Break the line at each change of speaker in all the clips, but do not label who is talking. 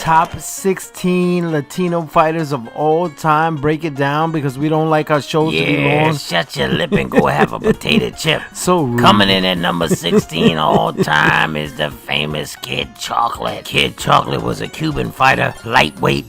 top 16 Latino fighters of all time. Break it down because we don't like our shows to be long.
Shut your lip and go have a potato chip.
So rude.
Coming in at number 16 all time is the famous Kid Chocolate. Kid Chocolate was a Cuban fighter, lightweight,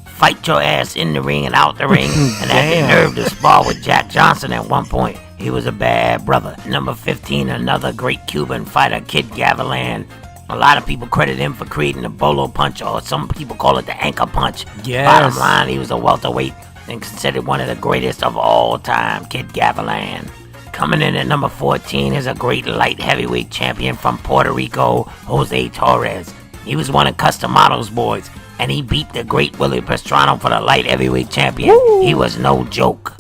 fight your ass in the ring and out the ring, and had the nerve to spar with Jack Johnson at one point. He was a bad brother. Number 15, another great Cuban fighter, Kid Gavilan. A lot of people credit him for creating the bolo punch, or some people call it the anchor punch.
Yes.
Bottom line, he was a welterweight and considered one of the greatest of all time, Kid Gavilan. Coming in at number 14 is a great light heavyweight champion from Puerto Rico, Jose Torres. He was one of Customado's boys, and he beat the great Willie Pastrana for the light heavyweight champion. Woo! He was no joke.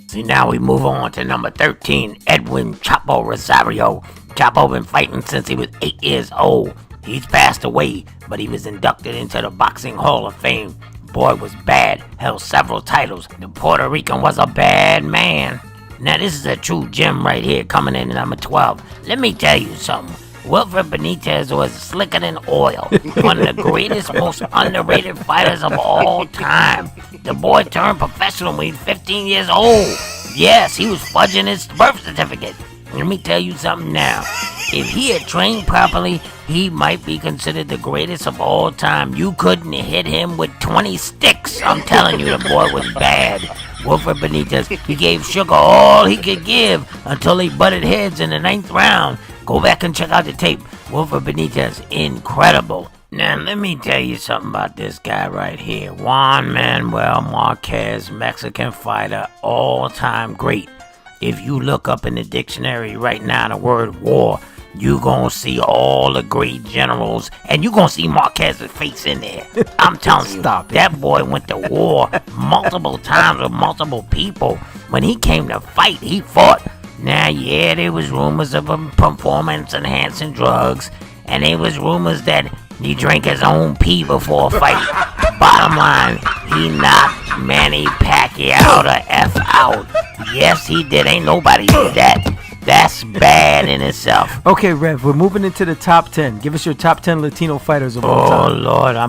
See, now we move on to number 13, Edwin Chapo Rosario. Chapo been fighting since he was 8 years old. He's passed away, but he was inducted into the Boxing Hall of Fame. Boy was bad, held several titles. The Puerto Rican was a bad man. Now this is a true gem right here, coming in at number 12. Let me tell you something. Wilfred Benitez was slicker than oil. One of the greatest, most underrated fighters of all time. The boy turned professional when he was 15 years old. Yes, he was fudging his birth certificate. Let me tell you something now. If he had trained properly, he might be considered the greatest of all time. You couldn't hit him with 20 sticks. I'm telling you, the boy was bad. Wilfred Benitez, he gave Sugar all he could give until they butted heads in the 9th round. Go back and check out the tape. Wilfred Benitez, incredible. Now, let me tell you something about this guy right here. Juan Manuel Marquez, Mexican fighter, all-time great. If you look up in the dictionary right now the word war, you gonna see all the great generals, and you gonna see Marquez's face in there. I'm telling you, that boy went to war multiple times with multiple people. When he came to fight, he fought. Now, yeah, there was rumors of him performance-enhancing drugs, and there was rumors that he drank his own pee before a fight. Bottom line, he knocked Manny Pacquiao the F out. Yes, he did. Ain't nobody did that. That's bad in itself.
Okay, Rev, we're moving into the top 10. Give us your top 10 Latino fighters of all time.
Oh, Lord, I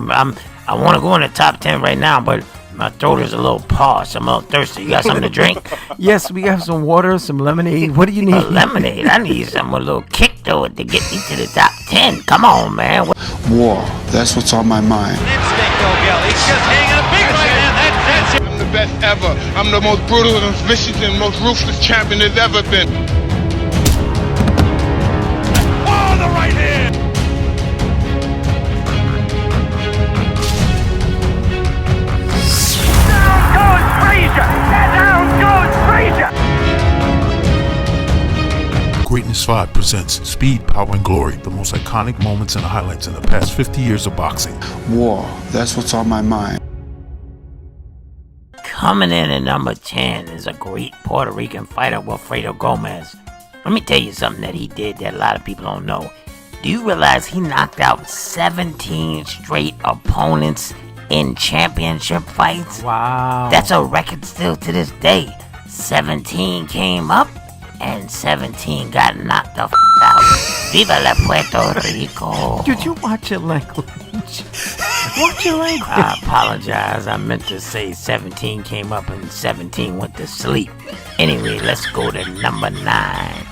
want to go in the top 10 right now, but my throat is a little parched. I'm a little thirsty. You got something to drink?
Yes, we have some water, some lemonade. What do you need?
Lemonade? I need something with a little kick to it to get me to the top 10. Come on, man.
War. That's what's on my mind.
He's just hanging a big right hand. That's it.
I'm the best ever. I'm the most brutal and vicious and most ruthless champion there's ever been.
Oh, the right hand. Down goes Frazier. Down goes Frazier.
Greatness 5 presents Speed, Power, and Glory, the most iconic moments and highlights in the past 50 years of boxing.
War. That's what's on my mind.
Coming in at number 10 is a great Puerto Rican fighter, Wilfredo Gomez. Let me tell you something that he did that a lot of people don't know. Do you realize he knocked out 17 straight opponents in championship fights?
Wow.
That's a record still to this day. 17 came up and 17 got knocked the out. Viva la Puerto Rico.
Did you watch your language? Watch your language.
I apologize. I meant to say 17 came up and 17 went to sleep. Anyway, let's go to number 9.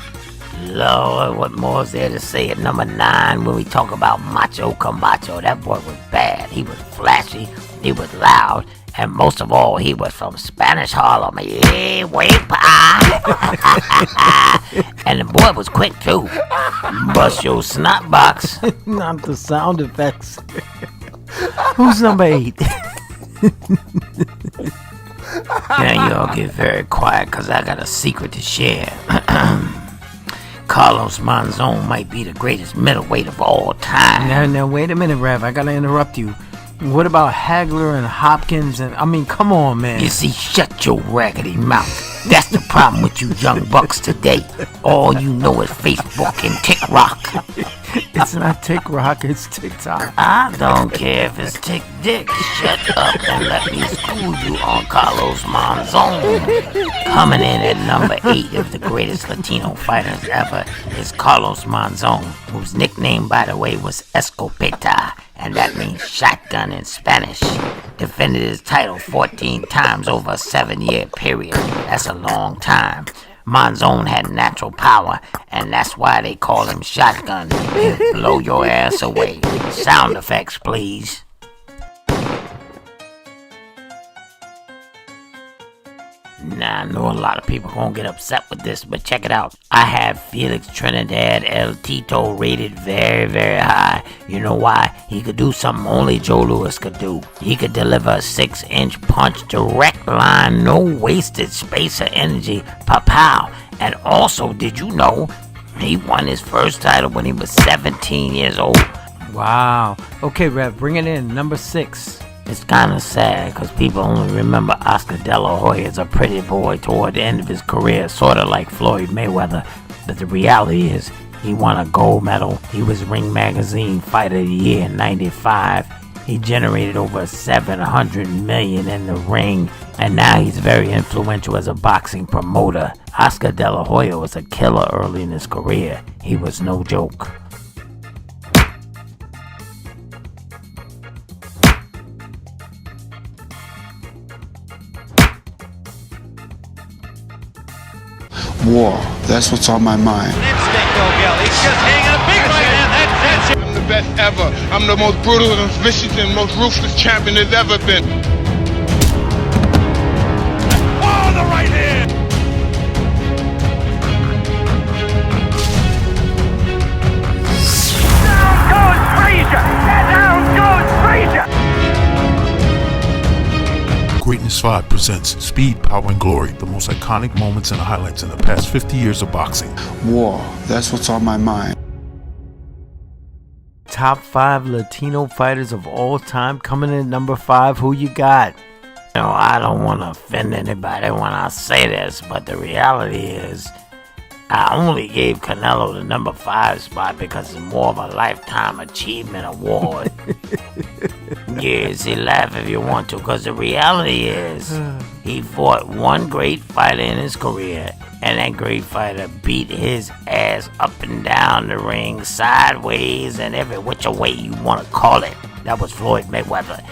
Lord, what more is there to say at number 9 when we talk about Macho Camacho? That boy was bad. He was flashy. He was loud. And most of all, he was from Spanish Harlem. Yeah, and the boy was quick, too. Bust your snot box.
Not the sound effects. Who's number 8?
Now y'all get very quiet, because I got a secret to share. Carlos Monzon might be the greatest middleweight of all time.
Now, wait a minute, Rev. I gotta interrupt you. What about Hagler and Hopkins? And I mean, come on, man.
You see, shut your raggedy mouth. That's the problem with you young bucks today. All you know is Facebook and TikTok.
It's not Tick Rock, it's TikTok.
I don't care if it's Tick Dick. Shut up and let me school you on Carlos Monzon. Coming in at number 8 of the greatest Latino fighters ever is Carlos Monzon, whose nickname, by the way, was Escopeta, and that means shotgun in Spanish. Defended his title 14 times over a 7-year period. That's a long time. Monzon had natural power, and that's why they call him Shotgun. He'll blow your ass away. Sound effects, please. Now, I know a lot of people gonna get upset with this, but check it out. I have Felix Trinidad El Tito rated very, very high. You know why? He could do something only Joe Louis could do. He could deliver a 6-inch punch, direct line, no wasted space or energy, pow. And also, did you know he won his first title when he was 17 years old?
Wow. Okay, Rev, bring it in. Number 6.
It's kind of sad because people only remember Oscar De La Hoya as a pretty boy toward the end of his career, sort of like Floyd Mayweather. But the reality is, he won a gold medal. He was Ring Magazine Fighter of the Year in '95. He generated over $700 million in the ring, and now he's very influential as a boxing promoter. Oscar De La Hoya was a killer early in his career. He was no joke.
War, that's what's on my mind.
Instinct, Arguello. He's just hanging a big right hand. That's it.
I'm the best ever. I'm the most brutal and vicious and most ruthless champion there's ever been.
Oh, the right hand. Down goes Frazier. Down goes Frazier.
Greatness 5 presents Speed, Power, and Glory, the most iconic moments and highlights in the past 50 years of boxing.
War, that's what's on my mind.
Top 5 Latino fighters of all time. Coming in at number 5, who you got?
You know, I don't want to offend anybody when I say this, but the reality is, I only gave Canelo the number 5 spot because it's more of a lifetime achievement award. Yeah, see, laugh if you want to, because the reality is, he fought one great fighter in his career, and that great fighter beat his ass up and down the ring, sideways, and every which way you want to call it. That was Floyd Mayweather.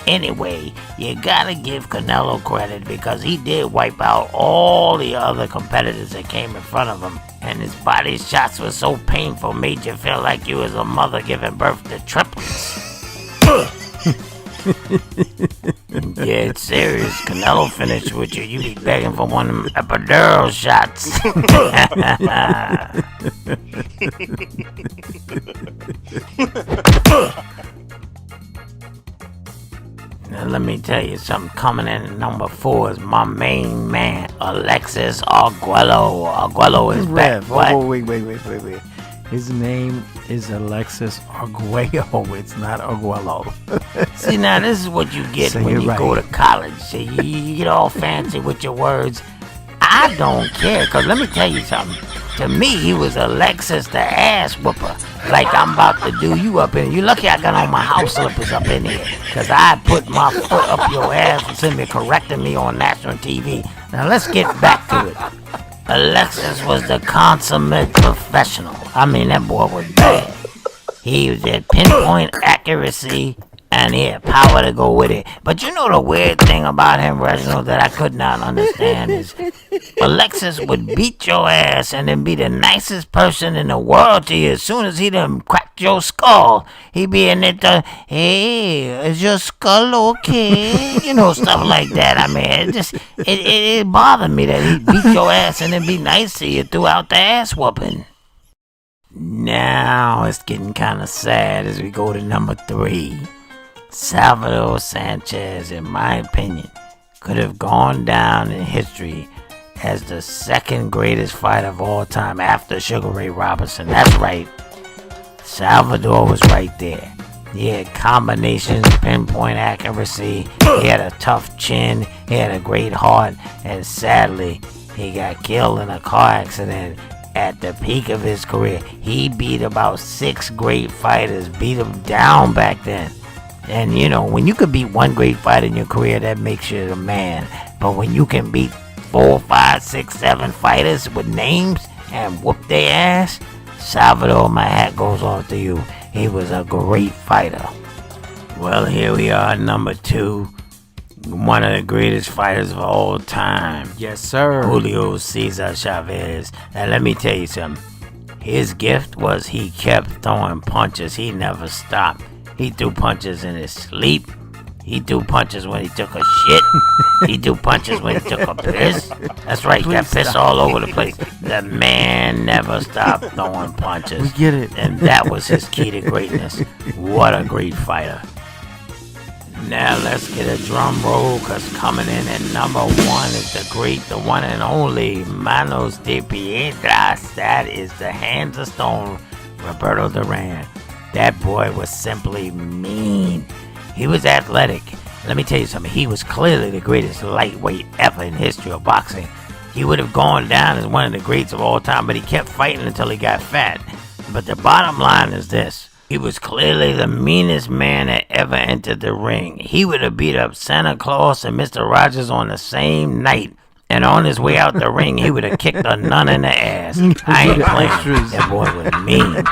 Anyway, you gotta give Canelo credit because he did wipe out all the other competitors that came in front of him, and his body shots were so painful, made you feel like you was a mother giving birth to triplets. Yeah, it's serious. Canelo finished with you. You be begging for one of them epidural shots. Now, let me tell you something. Coming in at number 4 is my main man, Alexis Arguello. Arguello is back.
Wait. His name is Alexis Arguello. It's not Arguello.
See, now, this is what you get when you go to college. See, you get all fancy with your words. I don't care, because let me tell you something. To me, he was Alexis the ass whooper. Like I'm about to do you up in. You lucky I got on my house slippers up in here, because I put my foot up your ass and send me correcting me on national TV. Now, let's get back to it. Alexis was the consummate professional. I mean, that boy was bad. He was at pinpoint accuracy, and he had power to go with it. But you know the weird thing about him, Reginald, that I could not understand is Alexis would beat your ass and then be the nicest person in the world to you. As soon as he done cracked your skull, he'd be in it, hey, is your skull okay? You know, stuff like that. I mean, it bothered me that he'd beat your ass and then be nice to you throughout the ass whooping. Now it's getting kind of sad as we go to number 3. Salvador Sanchez, in my opinion, could have gone down in history as the second greatest fighter of all time after Sugar Ray Robinson. That's right. Salvador was right there. He had combinations, pinpoint accuracy, he had a tough chin, he had a great heart, and sadly, he got killed in a car accident at the peak of his career. He beat about 6 great fighters, beat them down back then. And you know, when you can beat one great fighter in your career, that makes you a man. But when you can beat 4, 5, 6, 7 fighters with names and whoop their ass, Salvador, my hat goes off to you. He was a great fighter. Well, here we are, number 2. One of the greatest fighters of all time.
Yes, sir.
Julio Cesar Chavez. And let me tell you something. His gift was he kept throwing punches. He never stopped. He threw punches in his sleep. He threw punches when he took a shit. He threw punches when he took a piss. That's right, he got piss all over the place. The man never stopped throwing punches.
We get it.
And that was his key to greatness. What a great fighter. Now let's get a drum roll, because coming in at number 1 is the great, the one and only Manos de Piedras. That is the Hands of Stone, Roberto Duran. That boy was simply mean. He was athletic. Let me tell you something. He was clearly the greatest lightweight ever in history of boxing. He would have gone down as one of the greats of all time, but he kept fighting until he got fat. But the bottom line is this. He was clearly the meanest man that ever entered the ring. He would have beat up Santa Claus and Mr. Rogers on the same night. And on his way out the ring, he would have kicked a nun in the ass. I ain't playing. That boy was mean.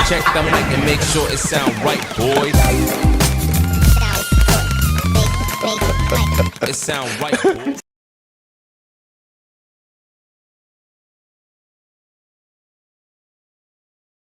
Check the mic and make sure it sound right, boys. It sound right, boys.